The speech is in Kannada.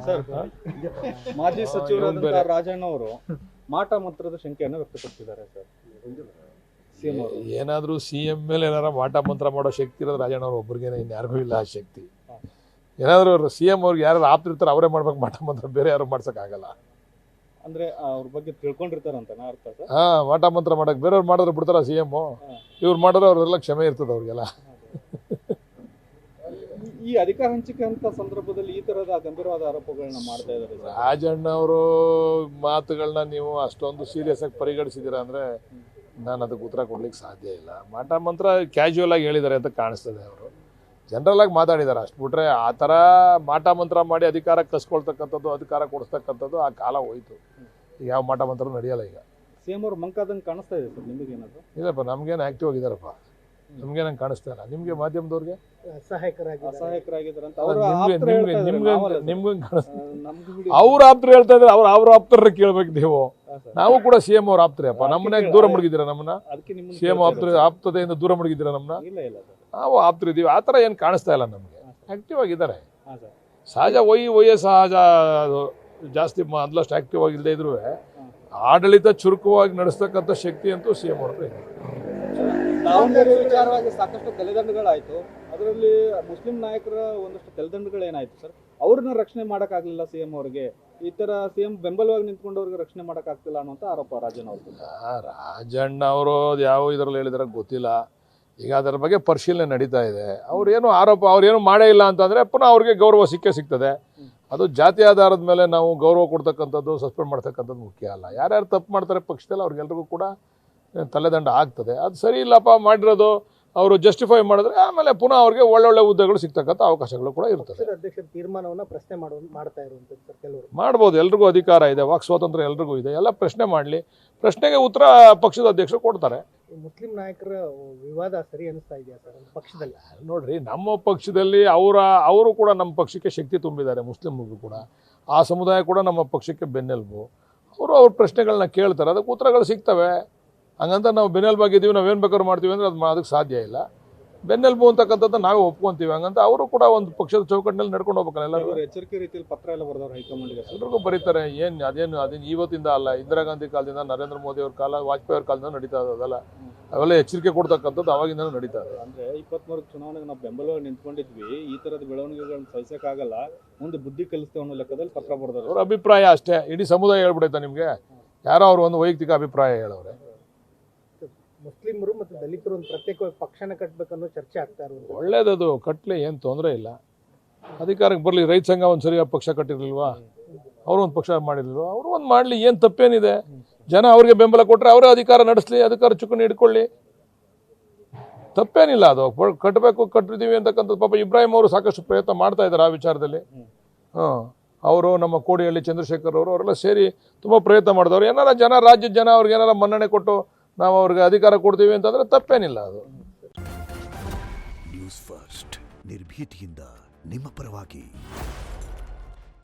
ಸರ್, ಮಾಜಿ ಸಚಿವರಾದಂತಹ ರಾಜಣ್ಣ ಅವರು ಮಾಟ ಮಂತ್ರದ ಶಂಕೆಯನ್ನು ವ್ಯಕ್ತಪಡಿಸಿದ್ದಾರೆ ಸರ್. ಸಿಎಂ ಅವರು ಏನಾದರೂ CM ಮೇಲೆ ಏನಾರ ಮಾಟ ಮಂತ್ರ ಮಾಡೋ ಶಕ್ತಿ ಇರೋದು ರಾಜಣ್ಣ ಅವ್ರು ಒಬ್ರಿಗೇನೆ, ಇನ್ಯಾರಿಗೂ ಇಲ್ಲ ಆ ಶಕ್ತಿ. ಏನಾದರೂ CM ಅವ್ರಿಗೆ ಯಾರು ಆಪ್ತಿರ್ತಾರೆ ಅವರೇ ಮಾಡ್ಬೇಕು ಮಾಟ ಮಂತ್ರ, ಬೇರೆ ಯಾರು ಮಾಡ್ಸೋಕ್ಕಾಗಲ್ಲ. ಅಂದ್ರೆ ಅವ್ರ ಬಗ್ಗೆ ತಿಳ್ಕೊಂಡಿರ್ತಾರಂತ ಅರ್ಥ ಸರ್. ಮಾಟ ಮಂತ್ರ ಮಾಡಕ್ ಬೇರೆಯವ್ರು ಮಾಡಿದ್ರೆ ಬಿಡ್ತಾರ CM, ಇವ್ರು ಮಾಡಿದ್ರೆ ಅವ್ರೆಲ್ಲ ಕ್ಷಮೆ ಇರ್ತದೆ ಅವ್ರಿಗೆಲ್ಲ. ಈ ಅಧಿಕಾರ ಹಂಚಿಕೆ ಅಂತ ಸಂದರ್ಭದಲ್ಲಿ ಈ ತರದ ಗಂಭೀರವಾದ ಆರೋಪಗಳನ್ನ ಮಾಡ್ತಾ ಇದ್ದಾರೆ ಸರ್. ರಾಜಣ್ಣ ಅವರು ಮಾತುಗಳನ್ನ ನೀವು ಅಷ್ಟೊಂದು ಸೀರಿಯಸ್ ಆಗಿ ಪರಿಗಣಿಸಿದ್ದೀರಾ ಅಂದ್ರೆ ನಾನು ಅದಕ್ಕೆ ಉತ್ತರ ಕೊಡ್ಲಿಕ್ಕೆ ಸಾಧ್ಯ ಇಲ್ಲ. ಮಾಟ ಮಂತ್ರ ಕ್ಯಾಶುವಲ್ ಆಗಿ ಹೇಳಿದ್ದಾರೆ ಅಂತ ಕಾಣಿಸ್ತದೆ. ಅವರು ಜನರಲ್ ಆಗಿ ಮಾತಾಡಿದ್ದಾರೆ, ಅಷ್ಟು ಬಿಟ್ರೆ ಆ ಥರ ಮಾಟ ಮಂತ್ರ ಮಾಡಿ ಅಧಿಕಾರ ಕಸ್ಕೊಳ್ತಕ್ಕಂಥದ್ದು, ಅಧಿಕಾರ ಕೊಡಿಸ್ತಕ್ಕಂಥದ್ದು ಆ ಕಾಲ ಹೋಯ್ತು. ಈಗ ಯಾವ ಮಾಟ ಮಂತ್ರ ನಡೆಯಲ್ಲ ಈಗ. ಸಿಎಂ ಅವರು ಮಂಕಾದಂಗೆ ಕಾಣಿಸ್ತಾ ಇದೆ ಸರ್ ನಿಮಗೇನಾದ್ರು? ಇಲ್ಲಪ್ಪ, ನಮ್ಗೇನು ಆಕ್ಟಿವ್ ಆಗಿದಾರಪ್ಪ, ನಮ್ಗೆ ನಂಗೆ ಕಾಣಿಸ್ತಾ ಇಲ್ಲ. ನಿಮ್ಗೆ ಮಾಧ್ಯಮದವ್ರಿಗೆ ಅಸಹಾಯಕರಾಗಿದ್ದಾರೆ ಅಂತ ನಿಮ್ಗೆ ಅವ್ರ ಆಪ್ತರು ಹೇಳ್ತಾ ಇದ್ರೆ ಅವ್ರ ಆಪ್ತರ ಕೇಳ್ಬೇಕು ನೀವು. ನಾವು ಕೂಡ CM ಅವ್ರ ಆಪ್ತರಪ್ಪ. ನಮ್ಮನ್ನ ದೂರ ಮುಳುಗಿದ್ದೀರಾ ನಮ್ಮನ್ನ? CM ಆಪ್ತತೆಯಿಂದ ದೂರ ಮುಳುಗಿದ್ದೀರಾ ನಮ್ಮನ್ನ? ನಾವು ಆಪ್ತರಿದ್ದೀವಿ. ಆ ಥರ ಏನು ಕಾಣಿಸ್ತಾ ಇಲ್ಲ ನಮಗೆ. ಆಕ್ಟಿವ್ ಆಗಿದ್ದಾರೆ, ಸಹಜ. ಸಹಜ. ಅದು ಜಾಸ್ತಿ ಮೊದಲಷ್ಟು ಆಕ್ಟಿವ್ ಆಗಿಲ್ಲದೆ ಇದ್ರು ಆಡಳಿತ ಚುರುಕವಾಗಿ ನಡೆಸ್ತಕ್ಕಂಥ ಶಕ್ತಿ ಅಂತೂ CM ಅವ್ರ ಹತ್ರ ಇದೆ. ದಾವಣಗೆರೆ ವಿಚಾರವಾಗಿ ಸಾಕಷ್ಟು ತಲೆದಂಡುಗಳಾಯ್ತು. ಅದರಲ್ಲಿ ಮುಸ್ಲಿಂ ನಾಯಕರ ಒಂದಷ್ಟು ತಲೆದಂಡುಗಳೇನಾಯ್ತು ಸರ್? ಅವ್ರನ್ನ ರಕ್ಷಣೆ ಮಾಡೋಕ್ಕಾಗಲಿಲ್ಲ CM ಅವ್ರಿಗೆ. ಈ ತರ CM ಬೆಂಬಲವಾಗಿ ನಿಂತ್ಕೊಂಡವ್ರಿಗೆ ರಕ್ಷಣೆ ಮಾಡೋಕ್ಕಾಗ್ತಿಲ್ಲ ಅನ್ನೋಂಥ ಆರೋಪ ರಾಜಣ್ಣ ಅವ್ರದ್ದು. ರಾಜಣ್ಣ ಅವರು ಯಾವ ಇದರಲ್ಲಿ ಹೇಳಿದಾರೆ ಗೊತ್ತಿಲ್ಲ. ಈಗ ಅದರ ಬಗ್ಗೆ ಪರಿಶೀಲನೆ ನಡೀತಾ ಇದೆ. ಅವ್ರೇನು ಆರೋಪ ಅವ್ರೇನು ಮಾಡೇ ಇಲ್ಲ ಅಂತಂದರೆ ಪುನಃ ಅವ್ರಿಗೆ ಗೌರವ ಸಿಗ್ತದೆ. ಅದು ಜಾತಿ ಆಧಾರದ ಮೇಲೆ ನಾವು ಗೌರವ ಕೊಡ್ತಕ್ಕಂಥದ್ದು, ಸಸ್ಪೆಂಡ್ ಮಾಡ್ತಕ್ಕಂಥದ್ದು ಮುಖ್ಯ ಅಲ್ಲ. ಯಾರ್ಯಾರು ತಪ್ಪು ಮಾಡ್ತಾರೆ ಪಕ್ಷದಲ್ಲಿ ಅವ್ರಿಗೆಲ್ರಿಗೂ ಕೂಡ ತಲೆದಂಡ ಆಗ್ತದೆ. ಅದು ಸರಿ ಇಲ್ಲಪ್ಪ ಮಾಡಿರೋದು ಅವರು ಜಸ್ಟಿಫೈ ಮಾಡಿದ್ರೆ ಆಮೇಲೆ ಪುನಃ ಅವ್ರಿಗೆ ಒಳ್ಳೊಳ್ಳೆ ಹುದ್ದೆಗಳು ಸಿಗ್ತಕ್ಕಂಥ ಅವಕಾಶಗಳು ಕೂಡ ಇರ್ತದೆ. ಅಧ್ಯಕ್ಷರ ತೀರ್ಮಾನವನ್ನು ಪ್ರಶ್ನೆ ಮಾಡ್ತಾ ಇರುವಂಥದ್ದು ಕೆಲವರು ಮಾಡ್ಬೋದು. ಎಲ್ರಿಗೂ ಅಧಿಕಾರ ಇದೆ, ವಾಕ್ ಸ್ವಾತಂತ್ರ್ಯ ಎಲ್ರಿಗೂ ಇದೆ. ಎಲ್ಲ ಪ್ರಶ್ನೆ ಮಾಡಲಿ, ಪ್ರಶ್ನೆಗೆ ಉತ್ತರ ಪಕ್ಷದ ಅಧ್ಯಕ್ಷರು ಕೊಡ್ತಾರೆ. ಮುಸ್ಲಿಂ ನಾಯಕರ ವಿವಾದ ಸರಿ ಅನಿಸ್ತಾ ಇದೆಯಾ ಸರ್ ಪಕ್ಷದಲ್ಲಿ? ನೋಡ್ರಿ, ನಮ್ಮ ಪಕ್ಷದಲ್ಲಿ ಅವರು ಕೂಡ ನಮ್ಮ ಪಕ್ಷಕ್ಕೆ ಶಕ್ತಿ ತುಂಬಿದ್ದಾರೆ. ಮುಸ್ಲಿಮರು ಕೂಡ, ಆ ಸಮುದಾಯ ಕೂಡ ನಮ್ಮ ಪಕ್ಷಕ್ಕೆ ಬೆನ್ನೆಲುಬು. ಅವ್ರ ಪ್ರಶ್ನೆಗಳನ್ನ ಕೇಳ್ತಾರೆ, ಅದಕ್ಕೆ ಉತ್ತರಗಳು ಸಿಗ್ತವೆ. ಹಂಗಂತ ನಾವು ಬೆನ್ನೆಲುಬಾಗಿದ್ದೀವಿ, ನಾವೇನು ಬೇಕಾದ್ರೂ ಮಾಡ್ತೀವಿ ಅಂದರೆ ಅದಕ್ಕೆ ಸಾಧ್ಯ ಇಲ್ಲ. ಬೆನ್ನೆಲುಬು ಅಂತಕ್ಕಂಥದ್ದು ನಾವೇ ಒಪ್ಕೊಂತೀವಿ. ಹಂಗಂತ ಅವರು ಕೂಡ ಒಂದು ಪಕ್ಷದ ಚೌಕಟ್ಟಿನಲ್ಲಿ ನಡ್ಕೊಂಡು ಹೋಗ್ಬೇಕಲ್ಲ. ಎಲ್ಲರೂ ಎಚ್ಚರಿಕೆ ರೀತಿಯಲ್ಲಿ ಪತ್ರ ಎಲ್ಲ ಬರೆದವರು ಹೈಕಮಾಂಡ್ಗೆ ಎಲ್ರಿಗೂ ಬರೀತಾರೆ. ಅದೇನು ಇವತ್ತಿಂದ ಅಲ್ಲ, ಇಂದಿರಾ ಗಾಂಧಿ ಕಾಲದಿಂದ, ನರೇಂದ್ರ ಮೋದಿ ಅವ್ರ ಕಾಲ, ವಾಜಪೇಯಿ ಅವ್ರ ಕಾಲದಿಂದ ನಡೀತಾ ಇರೋದಲ್ಲ. ಅವೆಲ್ಲ ಎಚ್ಚರಿಕೆ ಕೊಡ್ತಕ್ಕಂಥದ್ದು ಅವಾಗಿಂದ ನಡೀತಾ ಇದೆ. ಅಂದ್ರೆ 23 ಚುನಾವಣೆಗೆ ನಾವು ಬೆಂಬಲವಾಗಿ ನಿಂತ್ಕೊಂಡಿದ್ವಿ, ಈ ತರದ ಬೆಳವಣಿಗೆಗಳನ್ನ ಸಹಿಸಕ್ಕಾಗಲ್ಲ, ಮುಂದೆ ಬುದ್ಧಿ ಕಲಿಸ್ತೇವೆ ಅನ್ನೋ ಲೆಕ್ಕದಲ್ಲಿ ಪತ್ರ ಬರೆದವರು. ಅವ್ರ ಅಭಿಪ್ರಾಯ ಅಷ್ಟೇ. ಇಡೀ ಸಮುದಾಯ ಹೇಳ್ಬಿಡೈತಾ ನಿಮ್ಗೆ? ಯಾರೋ ಅವ್ರು ಒಂದು ವೈಯಕ್ತಿಕ ಅಭಿಪ್ರಾಯ ಹೇಳವ್ರೆ. ಮುಸ್ಲಿಮರು ಮತ್ತು ದಲಿತರು ಒಂದು ಪ್ರತ್ಯೇಕವಾಗಿ ಪಕ್ಷನ ಕಟ್ಟಬೇಕನ್ನೋ ಚರ್ಚೆ ಆಗ್ತಾ ಇರೋದು ಒಳ್ಳೇದದು. ಕಟ್ಲಿ, ಏನು ತೊಂದರೆ ಇಲ್ಲ. ಅಧಿಕಾರಕ್ಕೆ ಬರಲಿ. ರೈತ ಸಂಘ ಒಂದು ಸರಿಯಾಗಿ ಪಕ್ಷ ಕಟ್ಟಿರ್ಲಿಲ್ವಾ? ಅವರು ಒಂದು ಪಕ್ಷ ಮಾಡಿರ್ಲಿಲ್ವಾ? ಅವರು ಒಂದು ಮಾಡಲಿ, ಏನು ತಪ್ಪೇನಿದೆ? ಜನ ಅವ್ರಿಗೆ ಬೆಂಬಲ ಕೊಟ್ಟರೆ ಅವರೇ ಅಧಿಕಾರ ನಡೆಸಲಿ, ಅಧಿಕಾರ ಚುಕ್ಕಾಣಿ ಹಿಡ್ಕೊಳ್ಳಿ, ತಪ್ಪೇನಿಲ್ಲ. ಅದು ಕಟ್ಟಿದ್ದೀವಿ ಅಂತಕ್ಕಂಥದ್ದು. ಪಾಪ ಇಬ್ರಾಹಿಂ ಅವರು ಸಾಕಷ್ಟು ಪ್ರಯತ್ನ ಮಾಡ್ತಾ ಇದ್ದಾರೆ ಆ ವಿಚಾರದಲ್ಲಿ. ಅವರು, ನಮ್ಮ ಕೋಡಿಹಳ್ಳಿ ಚಂದ್ರಶೇಖರ್ ಅವರು, ಅವರೆಲ್ಲ ಸೇರಿ ತುಂಬ ಪ್ರಯತ್ನ ಮಾಡಿದವರು. ಏನಾರ ರಾಜ್ಯದ ಜನ ಅವ್ರಿಗೆ ಏನಾರ ಮನ್ನಣೆ ಕೊಟ್ಟು ನಾವು ಅವ್ರಿಗೆ ಅಧಿಕಾರ ಕೊಡ್ತೀವಿ ಅಂತಂದ್ರೆ ತಪ್ಪೇನಿಲ್ಲ. ಅದು ನ್ಯೂಸ್ ಫಸ್ಟ್, ನಿರ್ಭೀತಿಯಿಂದ ನಿಮ್ಮ ಪರವಾಗಿ.